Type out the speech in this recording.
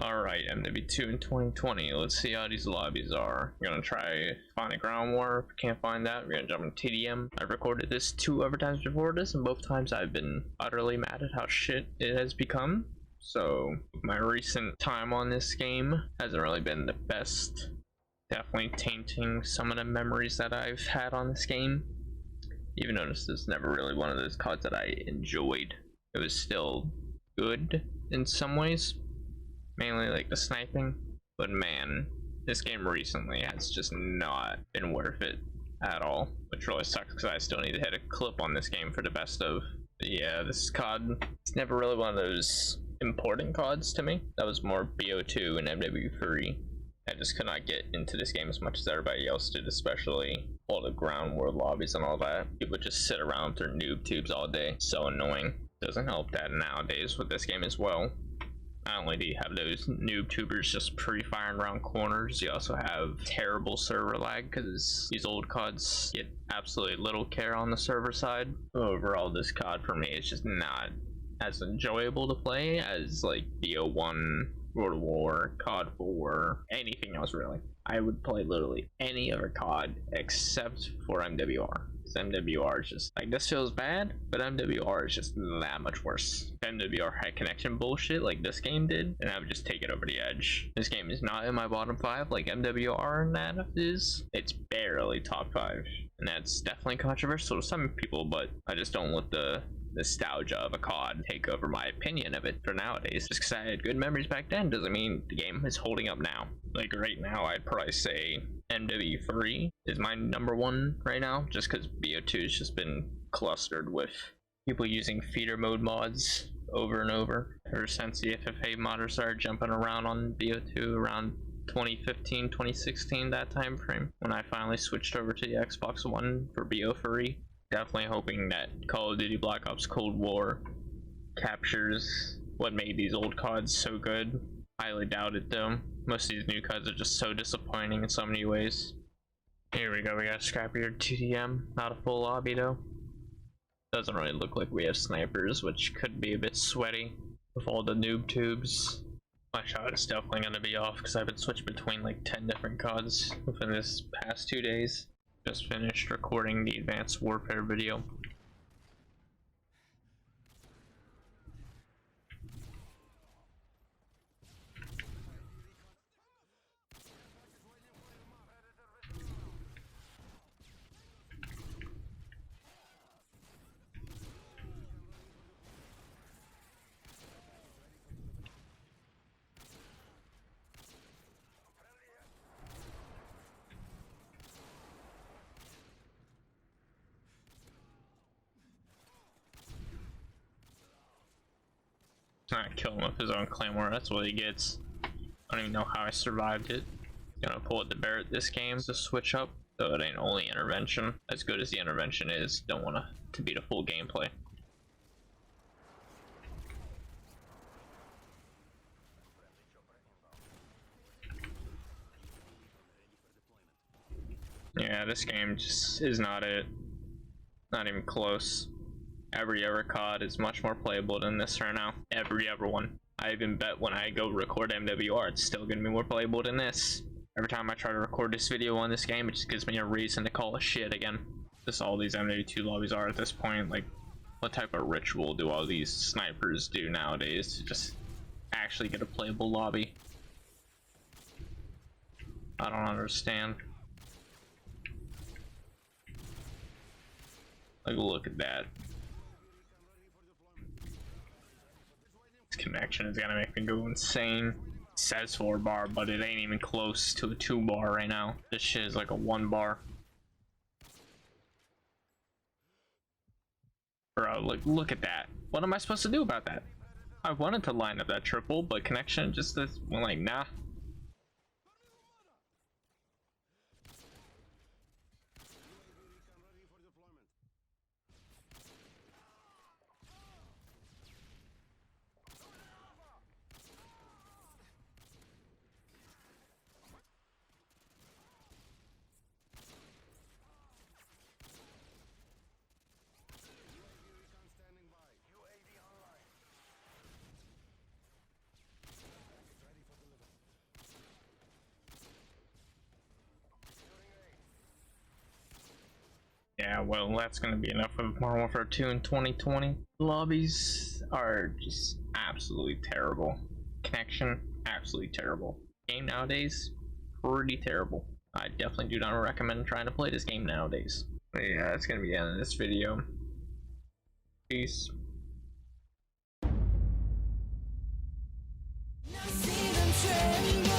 Alright, Mw2 in 2020. Let's see how these lobbies are. We're gonna try find a ground war. If we can't find that, we're gonna jump into TDM. I've recorded this 2 other times before this, and both times I've been utterly mad at how shit it has become. So my recent time on this game hasn't really been the best. Definitely tainting some of the memories that I've had on this game. Even though this is never really one of those CODs that I enjoyed. It was still good in some ways. Mainly like the sniping, but man, this game recently has just not been worth it at all, which really sucks because I still need to hit a clip on this game for the best of. But yeah, this COD, it's never really one of those important CODs to me. That was more Bo2 and Mw3. I just could not get into this game as much as everybody else did, especially all the ground war lobbies and all that. People just sit around with their noob tubes all day. So annoying. Doesn't help that nowadays with this game as well. Not only do you have those noob tubers just pre-firing around corners, you also have terrible server lag because these old CODs get absolutely little care on the server side. Overall, this COD for me is just not as enjoyable to play as like Bo1, World of War, COD 4, anything else really. I would play literally any other COD except for MWR. MWR is just like, this feels bad, but MWR is just that much worse. If MWR had connection bullshit like this game did, then I would just take it over the edge. This game is not in my bottom 5 like MWR and that is. It's barely top 5, and that's definitely controversial to some people, but I just don't let the nostalgia of a COD take over my opinion of it for nowadays. Just because I had good memories back then doesn't mean the game is holding up now. Like right now, I'd probably say Mw3 is my #1 right now, just because Bo2 has just been clustered with people using feeder mode mods over and over. Ever since the FFA modders started jumping around on Bo2 around 2015, 2016, that time frame, when I finally switched over to the Xbox One for Bo3. Definitely hoping that Call of Duty Black Ops Cold War captures what made these old CODs so good. Highly doubt it though. Most of these new CODs are just so disappointing in so many ways. Here we go, we got a scrappier TDM, not a full lobby though. Doesn't really look like we have snipers, which could be a bit sweaty with all the noob tubes. My shot is definitely going to be off because I've been switching between like 10 different CODs within this past 2 days. Just finished recording the Advanced Warfare video. Not kill him with his own claymore, that's what he gets. I don't even know how I survived it. Gonna pull it to Barrett this game to switch up, so it ain't only intervention. As good as the intervention is, don't want to be the full gameplay. Yeah, this game just is not it. Not even close. Every other COD is much more playable than this right now. Every other one. I even bet when I go record MWR, it's still gonna be more playable than this. Every time I try to record this video on this game, it just gives me a reason to call it shit again. Just all these Mw2 lobbies are at this point. Like, what type of ritual do all these snipers do nowadays to just actually get a playable lobby? I don't understand. Like, look at that. This connection is gonna make me go insane. It says 4 bar, but it ain't even close to a 2 bar right now. This shit is like a 1 bar. Bro, like, look at that. What am I supposed to do about that? I wanted to line up that triple, but connection just is, well, like, nah. Yeah, well, that's gonna be enough of Modern Warfare 2 in 2020. Lobbies are just absolutely terrible. Connection, absolutely terrible. Game nowadays, pretty terrible. I definitely do not recommend trying to play this game nowadays. But yeah, that's gonna be the end of this video. Peace. See them tremble.